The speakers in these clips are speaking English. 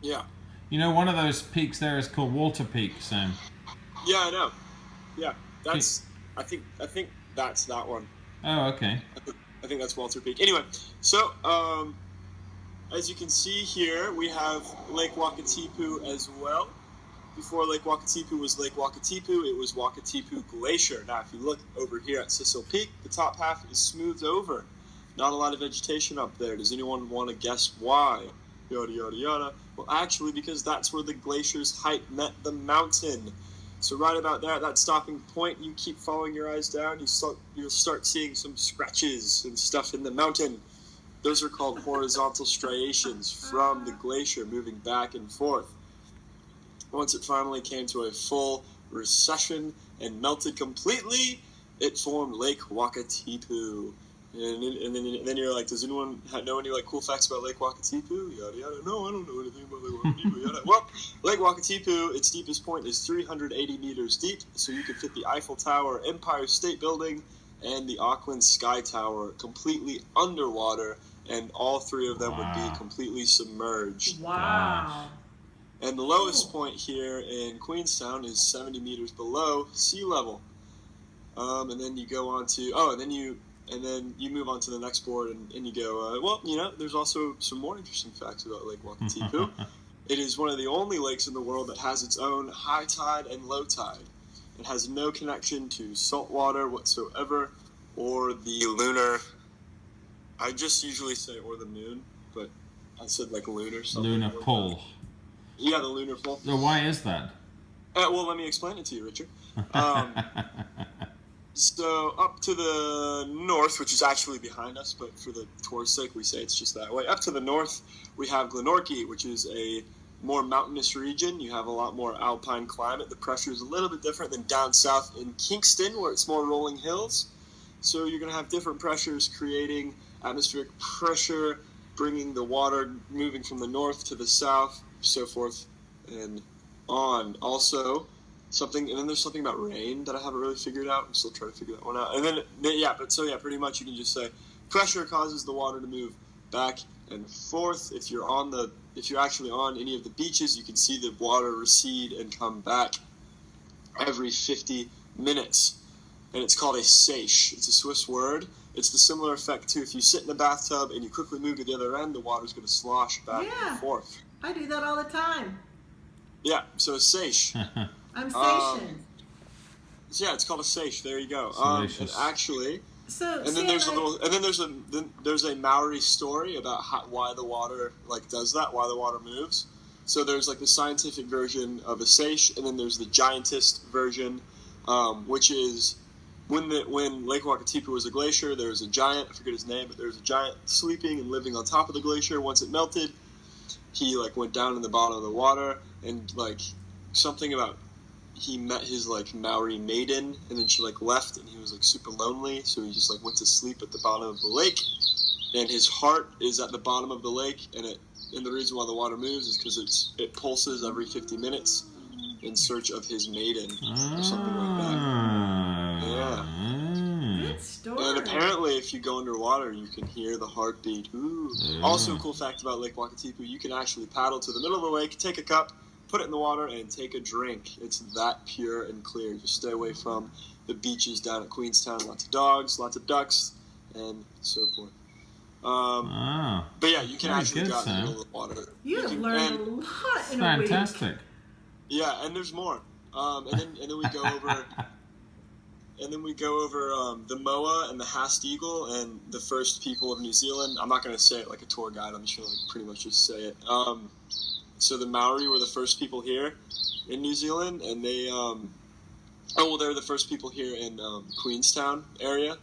Yeah. You know, one of those peaks there is called Walter Peak, Sam. Yeah, I know. Yeah, Can- that's. I think that's that one. Oh, okay. I think that's Walter Peak. Anyway, so as you can see here, we have Lake Wakatipu as well. Before Lake Wakatipu was Lake Wakatipu, it was Wakatipu Glacier. Now, if you look over here at Sissel Peak, the top half is smoothed over. Not a lot of vegetation up there. Does anyone want to guess why? Yada, yada, yada. Well, actually, because that's where the glacier's height met the mountain. So right about there, at that stopping point, you keep following your eyes down, you'll start seeing some scratches and stuff in the mountain. Those are called horizontal striations from the glacier moving back and forth. Once it finally came to a full recession and melted completely, it formed Lake Wakatipu. And then you're like, does anyone know any like cool facts about Lake Wakatipu? Yada yada. No, I don't know anything about Lake Wakatipu. Yada. Well, Lake Wakatipu, its deepest point is 380 meters deep, so you could fit the Eiffel Tower, Empire State Building, and the Auckland Sky Tower completely underwater, and all three of them would be Wow. completely submerged. Wow. And the lowest point here in Queenstown is 70 meters below sea level. And then you go on to and then you move on to the next board, and you go, there's also some more interesting facts about Lake Wakatipu. It is one of the only lakes in the world that has its own high tide and low tide. It has no connection to salt water whatsoever, or the lunar. I just usually say or the moon, but I said like lunar something. Lunar pull. Yeah, the lunar pull. So why is that? Well, let me explain it to you, Richard. So up to the north, which is actually behind us, but for the tour's sake, we say it's just that way. Up to the north, we have Glenorchy, which is a more mountainous region. You have a lot more alpine climate. The pressure is a little bit different than down south in Kingston, where it's more rolling hills. So you're going to have different pressures creating atmospheric pressure, bringing the water moving from the north to the south, so forth and on. Also, and then there's something about rain that I haven't really figured out. I'm still trying to figure that one out. And then, pretty much you can just say pressure causes the water to move back and forth. If you're actually on any of the beaches, you can see the water recede and come back every 50 minutes. And it's called a seiche. It's a Swiss word. It's the similar effect to if you sit in the bathtub and you quickly move to the other end, the water's going to slosh back and forth. I do that all the time. Yeah, so a seiche. I'm stationed. Yeah, it's called a seiche. There you go. And actually, there's a Maori story about why the water does that, why the water moves. So there's the scientific version of a seiche, and then there's the giantist version, which is when Lake Wakatipu was a glacier, there was a giant. I forget his name, but there was a giant sleeping and living on top of the glacier. Once it melted, he went down in the bottom of the water, and something about he met his Maori maiden, and then she left, and he was super lonely, so he just went to sleep at the bottom of the lake, and his heart is at the bottom of the lake, and the reason why the water moves is because it pulses every 50 minutes in search of his maiden or something like that. Yeah. Good story. And apparently, if you go underwater, you can hear the heartbeat. Ooh. Also, a cool fact about Lake Wakatipu: you can actually paddle to the middle of the lake, take a cup, put it in the water, and take a drink. It's that pure and clear. Just stay away from the beaches down at Queenstown. Lots of dogs, lots of ducks, and so forth. But yeah, you can actually go out in the middle of the water. You have learned a lot in a week. Fantastic. Yeah, and there's more. And then we go over. And then we go over the moa and the Haast eagle and the first people of New Zealand. I'm not going to say it like a tour guide. I'm just going to pretty much just say it. So the Maori were the first people here in New Zealand, and they they were the first people here in Queenstown area,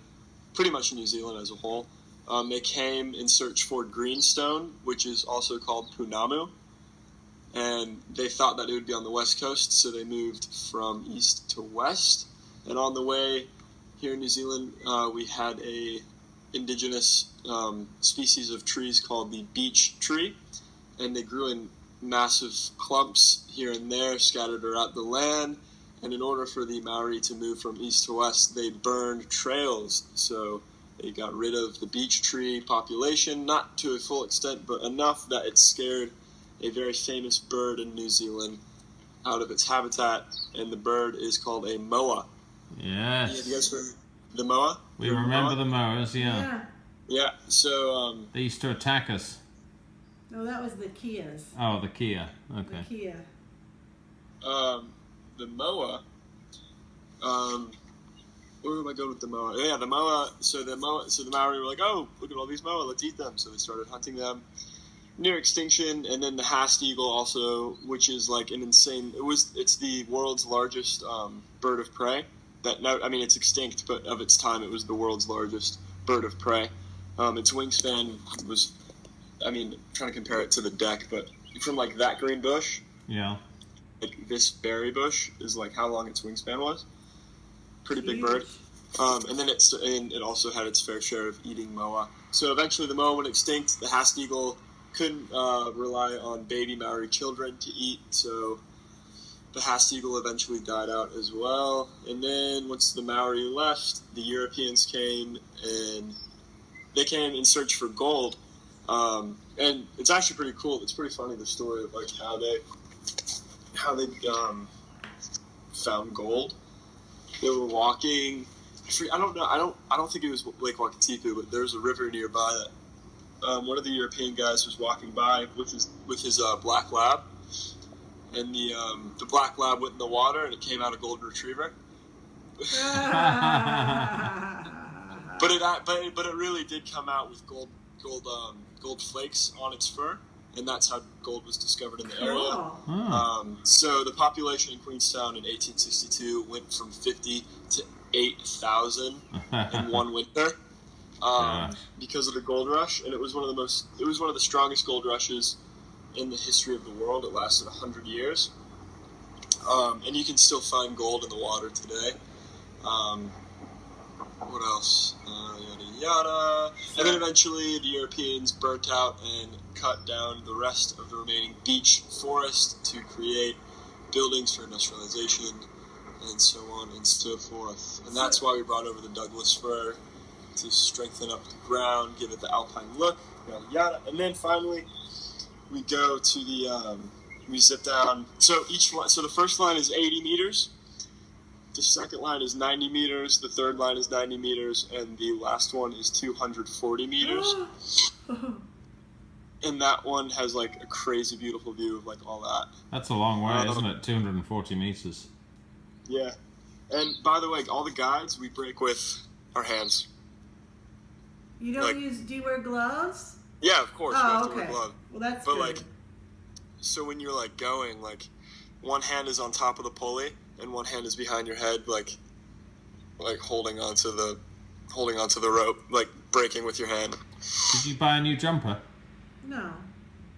pretty much in New Zealand as a whole. They came in search for greenstone, which is also called punamu, and they thought that it would be on the west coast, so they moved from east to west. And on the way here in New Zealand, we had a indigenous species of trees called the beech tree, and they grew in massive clumps here and there scattered around the land. And in order for the Maori to move from east to west, they burned trails. So they got rid of the beech tree population, not to a full extent, but enough that it scared a very famous bird in New Zealand out of its habitat, and the bird is called a moa. Yes. Have you guys heard the moa? We remember the moas, yeah. Yeah, so... They used to attack us. No, that was the Kias. Oh, the Kia. Okay. The Kia. The moa... where am I going with the moa? Yeah, the moa... So the Maori were like, oh, look at all these moa, let's eat them. So they started hunting them. Near extinction, and then the Haast eagle also, which is like an insane... It's the world's largest bird of prey. It's extinct, but of its time, it was the world's largest bird of prey. Its wingspan was, I'm trying to compare it to the deck, but from like that green bush, yeah, like this berry bush is like how long its wingspan was. Pretty big bird. And then it also had its fair share of eating moa. So eventually the moa went extinct. The Haast eagle couldn't rely on baby Maori children to eat, so the Haast eagle eventually died out as well. And then once the Maori left, the Europeans came, and they came in search for gold. And it's actually pretty cool. It's pretty funny, the story of like how they found gold. They were walking. I don't know. I don't think it was Lake Wakatipu, but there's a river nearby that one of the European guys was walking by with his black lab, and the black lab went in the water, and it came out a golden retriever. But it really did come out with gold flakes on its fur, and that's how gold was discovered in the area. Oh. So the population in Queenstown in 1862 went from 50 to 8,000 in one winter because of the gold rush, and it was one of the strongest gold rushes in the history of the world. It lasted 100 years, and you can still find gold in the water today. What else? Yada yada. And then eventually the Europeans burnt out and cut down the rest of the remaining beech forest to create buildings for industrialization and so on and so forth. And that's why we brought over the Douglas fir, to strengthen up the ground, give it the alpine look, yada yada. And then finally we go to the we zip down. So the first line is 80 meters. The second line is 90 meters, the third line is 90 meters, and the last one is 240 meters. And that one has like a crazy beautiful view of like all that. That's a long way, isn't it? 240 meters. Yeah. And by the way, all the guides we break with our hands. You don't do you wear gloves? Yeah, of course. Oh, we have to okay. wear gloves. Well, that's but good. So when you're like going, like one hand is on top of the pulley and one hand is behind your head, like holding onto the rope, like breaking with your hand. Did you buy a new jumper? No.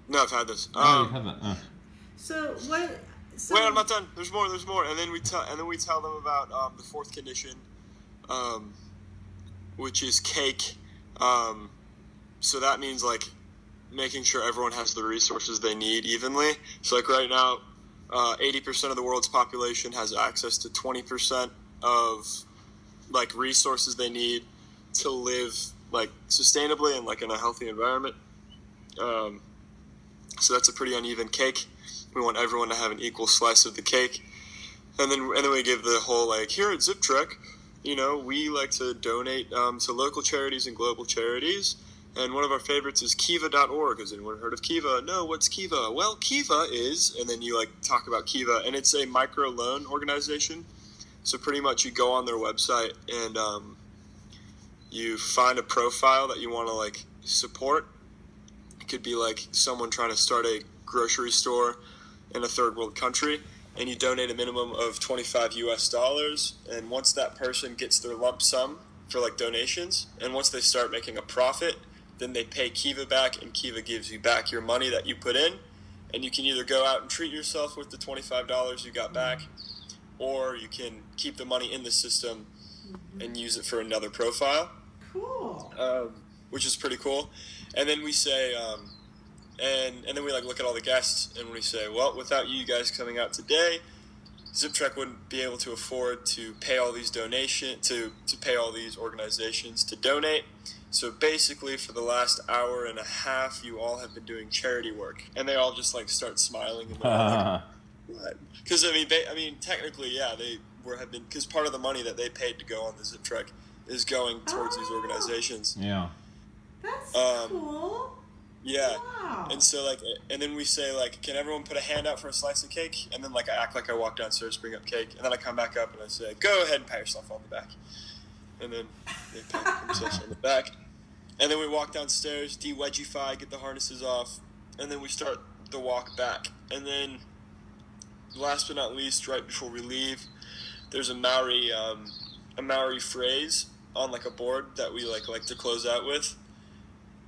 No, I've had this. You've had that. Oh. So what? So, wait, I'm not done. There's more. And then we tell them about the fourth condition, which is cake. So that means like making sure everyone has the resources they need evenly. So like right now, 80% of the world's population has access to 20% of like resources they need to live like sustainably and like in a healthy environment. So that's a pretty uneven cake. We want everyone to have an equal slice of the cake. And then we give the whole like, here at Zip Trek, we like to donate to local charities and global charities. And one of our favorites is Kiva.org. Has anyone heard of Kiva? No, what's Kiva? Well, Kiva is, and then you like talk about Kiva, and it's a micro loan organization. So pretty much you go on their website and you find a profile that you want to like support. It could be like someone trying to start a grocery store in a third world country, and you donate a minimum of $25 US. And once that person gets their lump sum for like donations, and once they start making a profit, then they pay Kiva back, and Kiva gives you back your money that you put in. And you can either go out and treat yourself with the $25 you got back, or you can keep the money in the system and use it for another profile. Cool. Which is pretty cool. And then we say, and then we like look at all the guests, and we say, well, without you guys coming out today, Zip Trek wouldn't be able to afford to pay all these to pay all these organizations to donate. So basically, for the last hour and a half, you all have been doing charity work, and they all just like start smiling and they're like, "What?" Because I mean, technically, yeah, have been because part of the money that they paid to go on the zip trek is going towards these organizations. Yeah. That's cool. Yeah. Wow. And so like, and then we say like, can everyone put a hand out for a slice of cake? And then like I act like I walk downstairs, bring up cake, and then I come back up and I say, go ahead and pat yourself on the back. And then they pat themselves on the back. And then we walk downstairs, de-wedgify, get the harnesses off, and then we start the walk back. And then, last but not least, right before we leave, there's a Maori phrase on like a board that we like to close out with.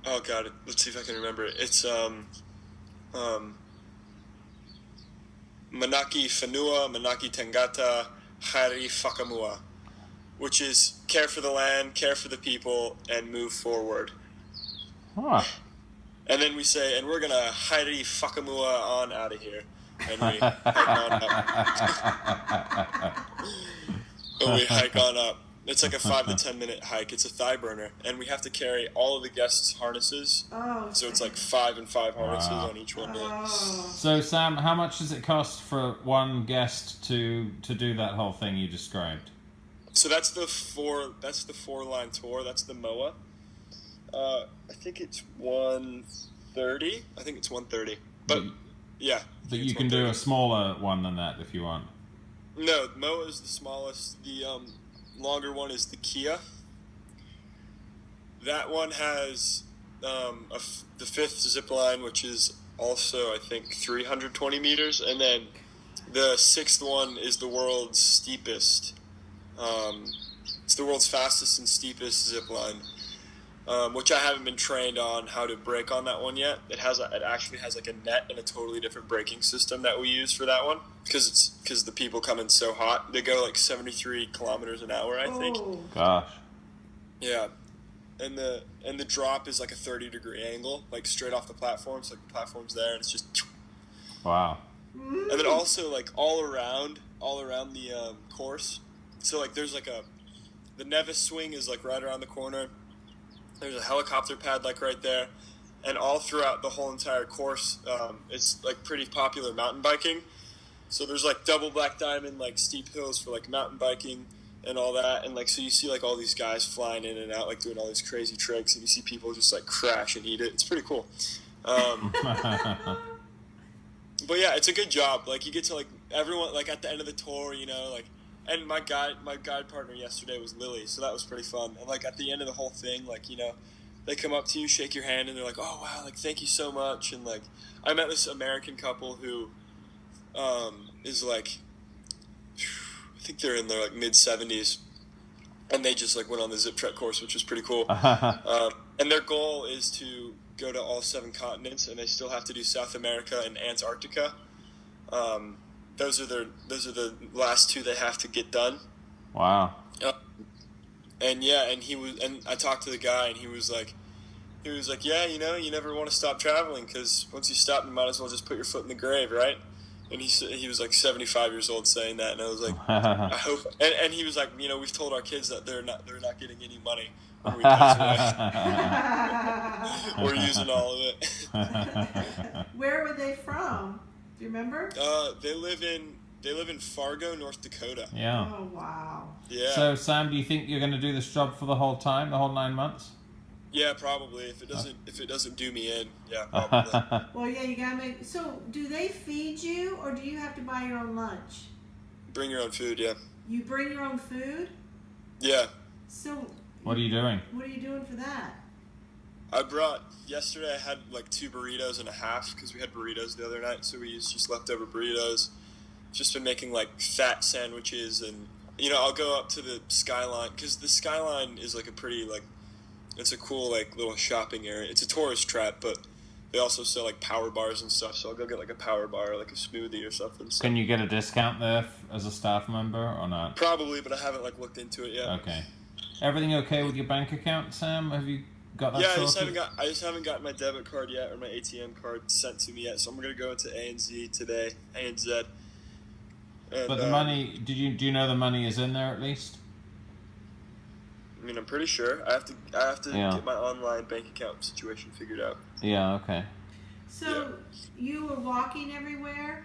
Oh god, let's see if I can remember it. It's Manaki Whanua, Manaki Tangata, Hari Whakamua, which is care for the land, care for the people, and move forward. Huh. And then we say, and we're going to Hari Whakamua on out of here. And we hike on up. And we hike on up. It's like a 5 to 10 minute hike. It's a thigh burner. And we have to carry all of the guests' harnesses. Oh, so it's like 5 and 5 harnesses on each one. So Sam, how much does it cost for one guest to do that whole thing you described? So that's the 4-line tour. That's the MOA. I think it's 130. I think it's 130. But yeah. But you can do a smaller one than that if you want. No, MOA is the smallest. The longer one is the Kia. That one has the 5th zip line, which is also I think 320 meters, and then the 6th one is the world's steepest. It's the world's fastest and steepest zip line, which I haven't been trained on how to brake on that one yet. It actually has like a net and a totally different braking system that we use for that one because the people come in so hot. They go like 73 kilometers an hour, I think. Gosh. Yeah. And the drop is like a 30-degree angle, like straight off the platform. So like the platform's there, and it's just wow. And then also like all around the course. So like there's like the Nevis swing is like right around the corner. There's a helicopter pad like right there, and all throughout the whole entire course, it's like pretty popular mountain biking. So there's like double black diamond like steep hills for like mountain biking and all that, and like so you see like all these guys flying in and out like doing all these crazy tricks, and you see people just like crash and eat it. It's pretty cool. But yeah, it's a good job. Like you get to like everyone like at the end of the tour, you know, like. And my guide partner yesterday was Lily, so that was pretty fun. And like at the end of the whole thing, like, you know, they come up to you, shake your hand, and they're like, "Oh wow, like thank you so much." And like I met this American couple who is like, I think they're in their like mid-70s, and they just like went on the zip trek course, which was pretty cool. And their goal is to go to all 7 continents, and they still have to do South America and Antarctica. Those are the last 2 they have to get done. Wow. And yeah, and I talked to the guy, and he was like, yeah, you know, you never want to stop traveling because once you stop, you might as well just put your foot in the grave, right? And he was like 75 years old saying that, and I was like, I hope. And he was like, you know, we've told our kids that they're not getting any money when we pass away. We're using all of it. Where were they from? Do you remember? They live in Fargo, North Dakota. Yeah. Oh wow. Yeah. So Sam, do you think you're going to do this job for the whole time, the whole 9 months? Yeah, probably. If it doesn't do me in, yeah, probably. Well, yeah, you gotta make. So, do they feed you, or do you have to buy your own lunch? Bring your own food. Yeah. You bring your own food. Yeah. So. What are you doing? What are you doing for that? Yesterday I had like 2 burritos and a half because we had burritos the other night, so we used just leftover burritos. Just been making like fat sandwiches, and you know I'll go up to the Skyline because the Skyline is like a pretty like it's a cool like little shopping area. It's a tourist trap, but they also sell like power bars and stuff. So I'll go get like a power bar, or, like a smoothie or something. So. Can you get a discount there as a staff member or not? Probably, but I haven't like looked into it yet. Okay. Everything okay with your bank account, Sam? Have you got that sorted? I just haven't gotten my debit card yet or my ATM card sent to me yet. So I'm gonna go into ANZ today, ANZ. And, but the money, do you know the money is in there at least? I mean, I'm pretty sure. I have to Yeah. get my online bank account situation figured out. Yeah. Okay. So you were walking everywhere?